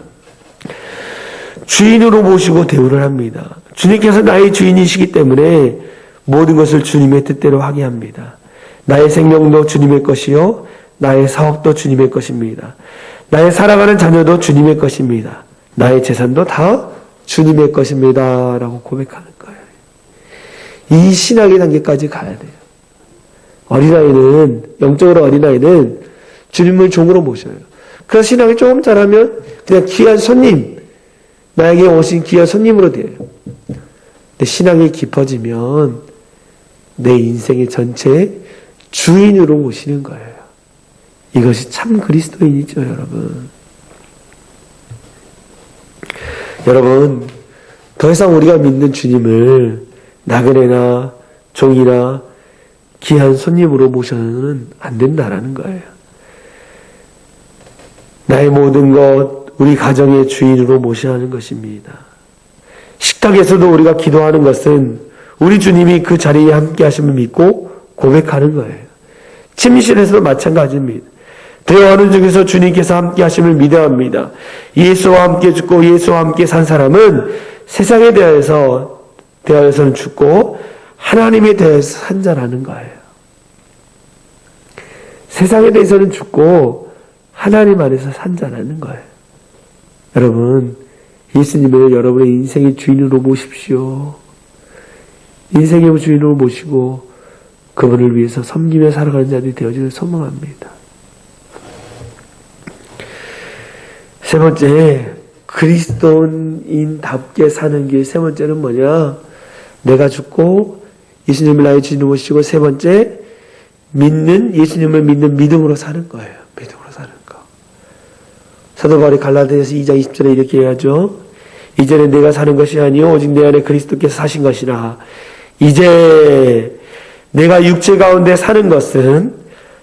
C: 주인으로 모시고 대우를 합니다. 주님께서 나의 주인이시기 때문에 모든 것을 주님의 뜻대로 하게 합니다. 나의 생명도 주님의 것이요, 나의 사업도 주님의 것입니다. 나의 살아가는 자녀도 주님의 것입니다. 나의 재산도 다 주님의 것입니다. 라고 고백하는 거예요. 이 신학의 단계까지 가야 돼요. 어린아이는, 영적으로 어린아이는 주님을 종으로 모셔요. 그래서 신학이 조금 잘하면 그냥 귀한 손님, 나에게 오신 귀한 손님으로 돼요. 근데 신학이 깊어지면 내 인생의 전체 주인으로 모시는 거예요. 이것이 참 그리스도인이죠, 여러분. 여러분, 더 이상 우리가 믿는 주님을 나그네나 종이나 귀한 손님으로 모셔서는 안 된다라는 거예요. 나의 모든 것, 우리 가정의 주인으로 모셔야 하는 것입니다. 식탁에서도 우리가 기도하는 것은 우리 주님이 그 자리에 함께 하심을 믿고 고백하는 거예요. 침실에서도 마찬가지입니다. 대화하는 중에서 주님께서 함께 하심을 믿어야 합니다. 예수와 함께 죽고 예수와 함께 산 사람은 세상에 대하여서는 죽고 하나님에 대해서 산 자라는 거예요. 세상에 대해서는 죽고 하나님 안에서 산 자라는 거예요. 여러분, 예수님을 여러분의 인생의 주인으로 모십시오. 인생의 주인으로 모시고 그분을 위해서 섬기며 살아가는 자들이 되어지길 소망합니다. 세 번째, 그리스도인답게 사는 길. 세 번째는 뭐냐? 내가 죽고 예수님을 나의 주인으로 모시고, 세 번째, 예수님을 믿는 믿음으로 사는 거예요. 믿음으로 사는 거. 사도 바울이 갈라디아서 2장 20절에 이렇게 해야죠. 이제는 내가 사는 것이 아니요 오직 내 안에 그리스도께서 사신 것이라. 이제 내가 육체 가운데 사는 것은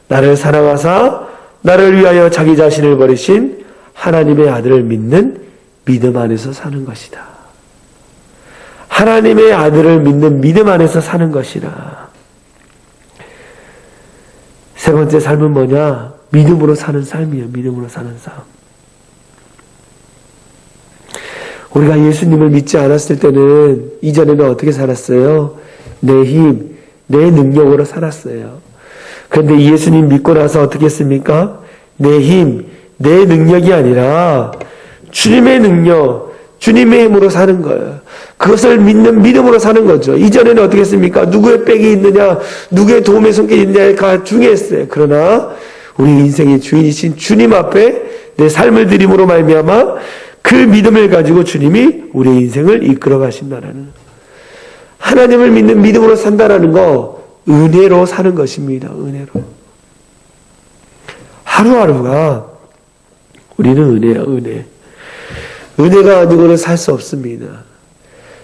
C: 나를 사랑하사 나를 위하여 자기 자신을 버리신 하나님의 아들을 믿는 믿음 안에서 사는 것이다. 하나님의 아들을 믿는 믿음 안에서 사는 것이라. 세 번째 삶은 뭐냐? 믿음으로 사는 삶이에요. 믿음으로 사는 삶. 우리가 예수님을 믿지 않았을 때는 이전에는 어떻게 살았어요? 내 힘, 내 능력으로 살았어요. 그런데 예수님 믿고 나서 어떻게 했습니까? 내 힘, 내 능력이 아니라 주님의 능력, 주님의 힘으로 사는 거예요. 그것을 믿는 믿음으로 사는 거죠. 이전에는 어떻게 했습니까? 누구의 빽이 있느냐, 누구의 도움의 손길이 있느냐가 중요했어요. 그러나 우리 인생의 주인이신 주님 앞에 내 삶을 드림으로 말미암아 그 믿음을 가지고 주님이 우리의 인생을 이끌어 가신다라는, 하나님을 믿는 믿음으로 산다라는 거, 은혜로 사는 것입니다. 은혜로. 하루하루가 우리는 은혜야, 은혜. 은혜가 아니고는 살 수 없습니다.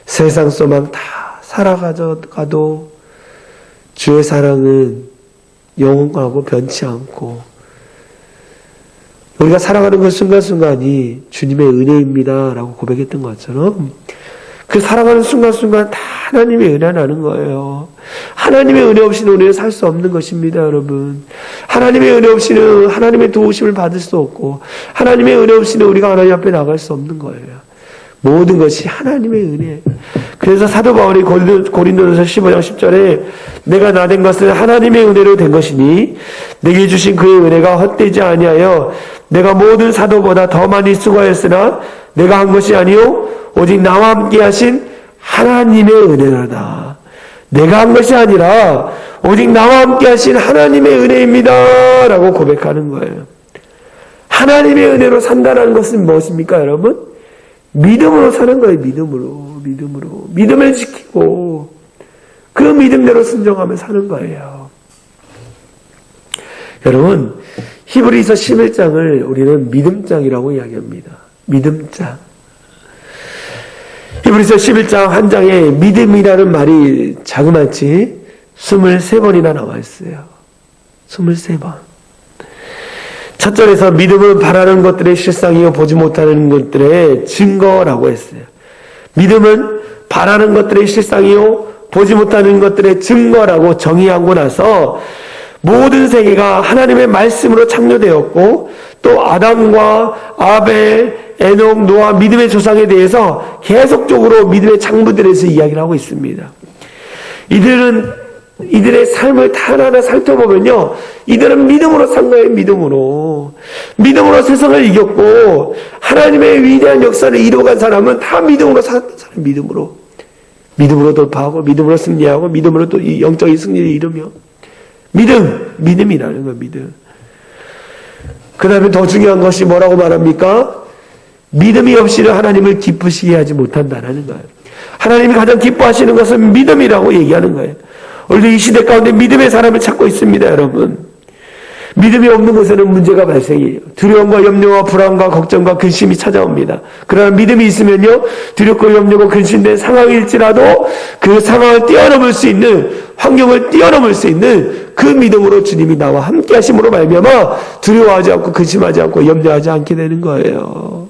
C: 세상 소망 다 살아가도 주의 사랑은 영원하고 변치 않고, 우리가 살아가는 그 순간순간이 주님의 은혜입니다 라고 고백했던 것처럼 그 살아가는 순간순간 다 하나님의 은혜라는 거예요. 하나님의 은혜 없이는 우리는 살 수 없는 것입니다, 여러분. 하나님의 은혜 없이는 하나님의 도우심을 받을 수 없고, 하나님의 은혜 없이는 우리가 하나님 앞에 나갈 수 없는 거예요. 모든 것이 하나님의 은혜. 그래서 사도 바울이 고린도전서 15장 10절에 내가 나 된 것은 하나님의 은혜로 된 것이니 내게 주신 그의 은혜가 헛되지 아니하여 내가 모든 사도보다 더 많이 수고하였으나 내가 한 것이 아니요 오직 나와 함께 하신 하나님의 은혜라다. 내가 한 것이 아니라 오직 나와 함께 하신 하나님의 은혜입니다 라고 고백하는 거예요. 하나님의 은혜로 산다는 것은 무엇입니까, 여러분? 믿음으로 사는 거예요. 믿음으로. 믿음을 지키고 그 믿음대로 순종하며 사는 거예요. 여러분, 히브리서 11장을 우리는 믿음장이라고 이야기합니다. 믿음장. 히브리서 11장 한 장에 믿음이라는 말이 자그마치 23번이나 나와 있어요. 23번. 첫 절에서 믿음은 바라는 것들의 실상이요 보지 못하는 것들의 증거라고 했어요. 믿음은 바라는 것들의 실상이요 보지 못하는 것들의 증거라고 정의하고 나서 모든 세계가 하나님의 말씀으로 창조되었고 또 아담과 아벨, 에녹, 노아 믿음의 조상에 대해서 계속적으로 믿음의 장부들에 대해서 이야기를 하고 있습니다. 이들의 삶을 다 하나하나 살펴보면요, 이들은 믿음으로 산 거예요. 믿음으로 세상을 이겼고 하나님의 위대한 역사를 이루어간 사람은 다 믿음으로 살았던 사람. 믿음으로 돌파하고 믿음으로 승리하고 믿음으로 또 이 영적인 승리를 이루며 믿음이라는 거예요. 믿음. 그 다음에 더 중요한 것이 뭐라고 말합니까? 믿음이 없이는 하나님을 기쁘시게 하지 못한다는 거예요. 하나님이 가장 기뻐하시는 것은 믿음이라고 얘기하는 거예요. 오늘 이 시대 가운데 믿음의 사람을 찾고 있습니다, 여러분. 믿음이 없는 곳에는 문제가 발생해요. 두려움과 염려와 불안과 걱정과 근심이 찾아옵니다. 그러나 믿음이 있으면요, 두렵고 염려고 근심된 상황일지라도 그 상황을 뛰어넘을 수 있는, 환경을 뛰어넘을 수 있는 그 믿음으로 주님이 나와 함께 하심으로 말미암아 두려워하지 않고 근심하지 않고 염려하지 않게 되는 거예요.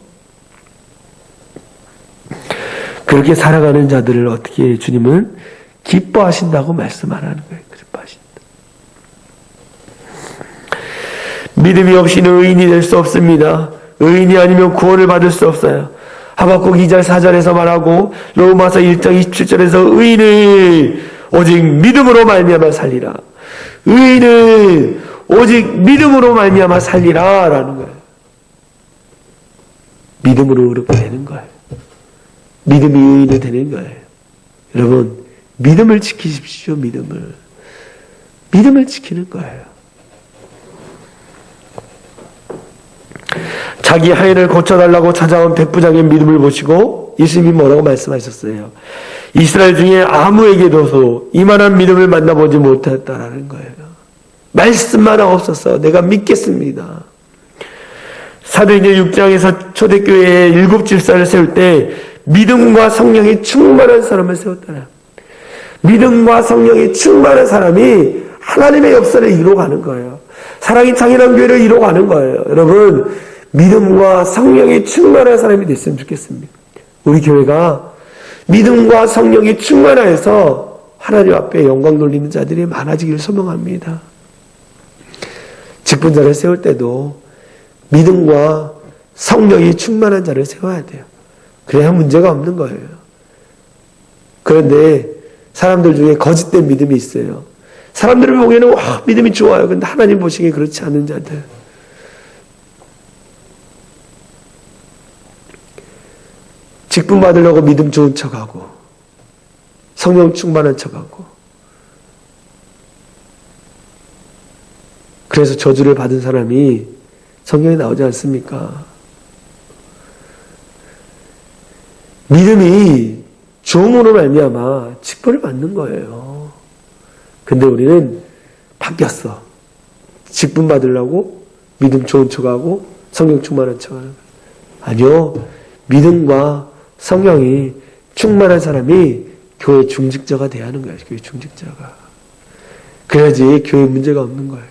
C: 그렇게 살아가는 자들을 어떻게 주님은 기뻐하신다고 말씀 안 하는 거예요. 기뻐하신다. 믿음이 없이는 의인이 될 수 없습니다. 의인이 아니면 구원을 받을 수 없어요. 하박국 2절 4절에서 말하고 로마서 1장 27절에서 의인을 오직 믿음으로 말미암아 살리라. 의인을 오직 믿음으로 말미암아 살리라 라는 거예요. 믿음으로 그렇게 되는 거예요. 믿음이 의인이 되는 거예요. 여러분, 믿음을 지키십시오. 믿음을 지키는 거예요. 자기 하인을 고쳐달라고 찾아온 백부장의 믿음을 보시고 예수님이 뭐라고 말씀하셨어요? 이스라엘 중에 아무에게도 이만한 믿음을 만나보지 못했다라는 거예요. 말씀만 없었어. 내가 믿겠습니다. 사도행전 6장에서 초대교회에 7 집사를 세울 때 믿음과 성령이 충만한 사람을 세웠다라. 믿음과 성령이 충만한 사람이 하나님의 역사를 이루어가는 거예요. 사랑이 창현한 교회를 이루어가는 거예요. 여러분, 믿음과 성령이 충만한 사람이 됐으면 좋겠습니다. 우리 교회가 믿음과 성령이 충만하여서 하나님 앞에 영광 돌리는 자들이 많아지기를 소망합니다. 직분자를 세울 때도 믿음과 성령이 충만한 자를 세워야 돼요. 그래야 문제가 없는 거예요. 그런데 사람들 중에 거짓된 믿음이 있어요. 사람들을 보기에는 와, 믿음이 좋아요. 그런데 하나님 보시기에 그렇지 않은 자들. 직분 받으려고 믿음 좋은 척하고 성령 충만한 척하고 그래서 저주를 받은 사람이 성경에 나오지 않습니까? 믿음이 종으로 말미암아 직분을 받는 거예요. 근데 우리는 바뀌었어. 직분 받으려고 믿음 좋은 척하고 성령 충만한 척하는 거예요. 아니요. 믿음과 성령이 충만한 사람이 교회 중직자가 돼야 하는 거예요. 교회 중직자가. 그래야지 교회 문제가 없는 거예요.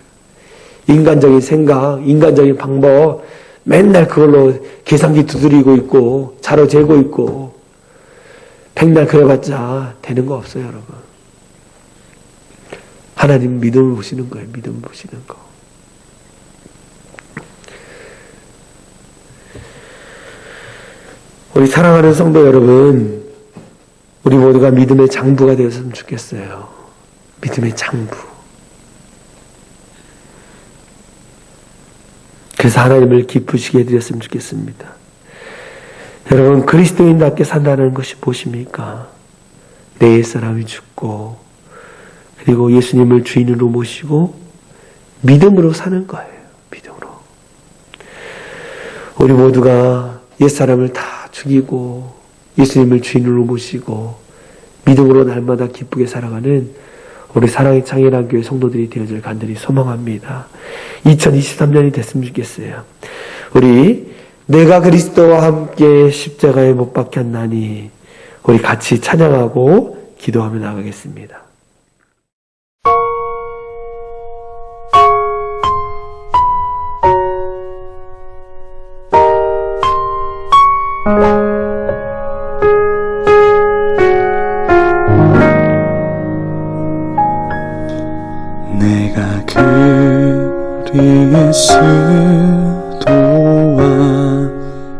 C: 인간적인 생각, 인간적인 방법 맨날 그걸로 계산기 두드리고 있고 자로 재고 있고 백날 그래봤자 되는 거 없어요. 여러분. 하나님 믿음을 보시는 거예요. 믿음을 보시는 거. 우리 사랑하는 성도 여러분, 우리 모두가 믿음의 장부가 되었으면 좋겠어요. 믿음의 장부. 그래서 하나님을 기쁘시게 해드렸으면 좋겠습니다. 여러분, 그리스도인답게 산다는 것이 무엇입니까? 내 옛사람이 죽고 그리고 예수님을 주인으로 모시고 믿음으로 사는 거예요. 믿음으로. 우리 모두가 옛사람을 다 죽이고 예수님을 주인으로 모시고 믿음으로 날마다 기쁘게 살아가는 우리 사랑의 창현한 교회 성도들이 되어질 간절히 소망합니다. 2023년이 됐으면 좋겠어요. 우리 내가 그리스도와 함께 십자가에 못 박혔나니 우리 같이 찬양하고 기도하며 나가겠습니다.
B: 내가 그리스도와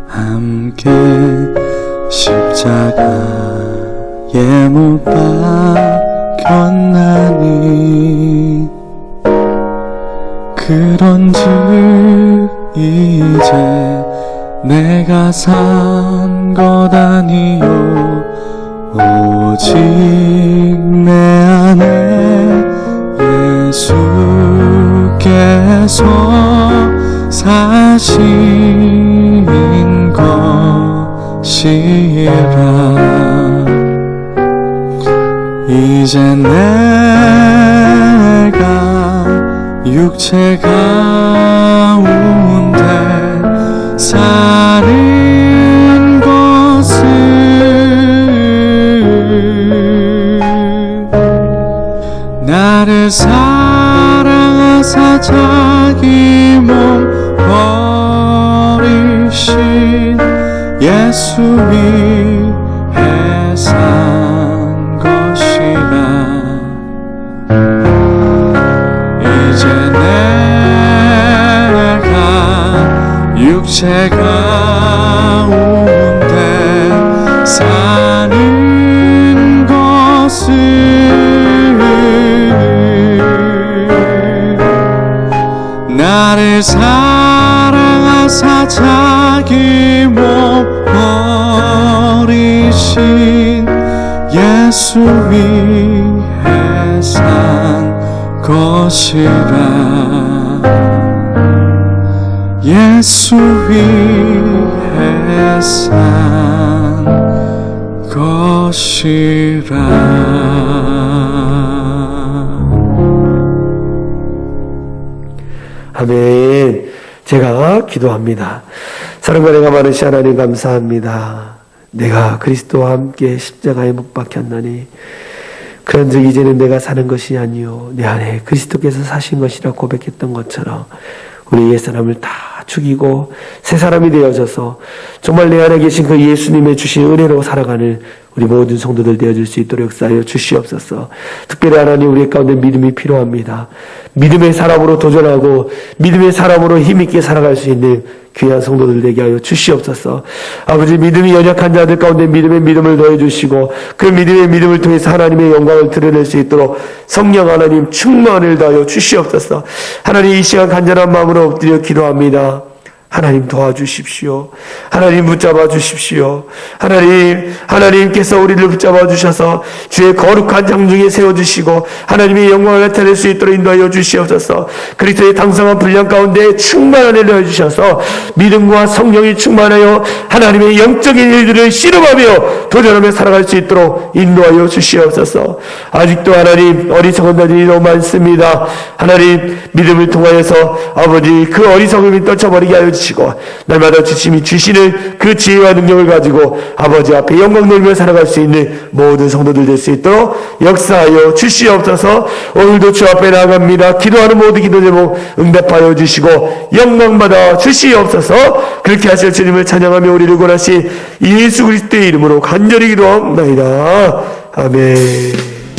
B: 함께 십자가에 못 박혔나니 그런즉 이제 내가 산 것 아니요 오직 내 안에 예수께서 사신 것이라. 이제 내가 육체 가운데 사는 것을 나를 사랑하사 자기 몸 버리신 예수 위해 산 것이라. 이제 예수 위해 산 것이라 예수 위해 산 것이라
C: 아멘. 제가 기도합니다. 사랑과 내가 많으시 하나님 감사합니다. 내가 그리스도와 함께 십자가에 못 박혔나니 그런즉 이제는 내가 사는 것이 아니요 내 안에 그리스도께서 사신 것이라 고백했던 것처럼 우리 옛사람을 다 죽이고 새 사람이 되어져서 정말 내 안에 계신 그 예수님의 주신 은혜로 살아가는 우리 모든 성도들 되어줄 수 있도록 역사하여 주시옵소서. 특별히 하나님 우리 가운데 믿음이 필요합니다. 믿음의 사람으로 도전하고 믿음의 사람으로 힘있게 살아갈 수 있는 귀한 성도들 되게 하여 주시옵소서. 아버지 믿음이 연약한 자들 가운데 믿음의 믿음을 더해주시고 그 믿음의 믿음을 통해서 하나님의 영광을 드러낼 수 있도록 성령 하나님 충만을 더하여 주시옵소서. 하나님 이 시간 간절한 마음으로 엎드려 기도합니다. 하나님 도와주십시오. 하나님 붙잡아 주십시오. 하나님께서 우리를 붙잡아 주셔서 주의 거룩한 장중에 세워주시고 하나님의 영광을 나타낼 수 있도록 인도하여 주시옵소서. 그리스도의 당성한 분량 가운데 충만한 일을 해주셔서 믿음과 성령이 충만하여 하나님의 영적인 일들을 씨름하며 도전하며 살아갈 수 있도록 인도하여 주시옵소서. 아직도 하나님 어리석은 자들이 너무 많습니다. 하나님 믿음을 통하여서 아버지 그 어리석음이 떨쳐버리게 하여 주시고 날마다 주심이 주시는 그 지혜와 능력을 가지고 아버지 앞에 영광 돌며 살아갈 수 있는 모든 성도들 될 수 있도록 역사하여 주시옵소서. 오늘도 주 앞에 나아갑니다. 기도하는 모든 기도 제목 응답하여 주시고 영광받아 주시옵소서. 그렇게 하실 주님을 찬양하며 우리를 권하신 예수 그리스도의 이름으로 간절히 기도합니다. 아멘.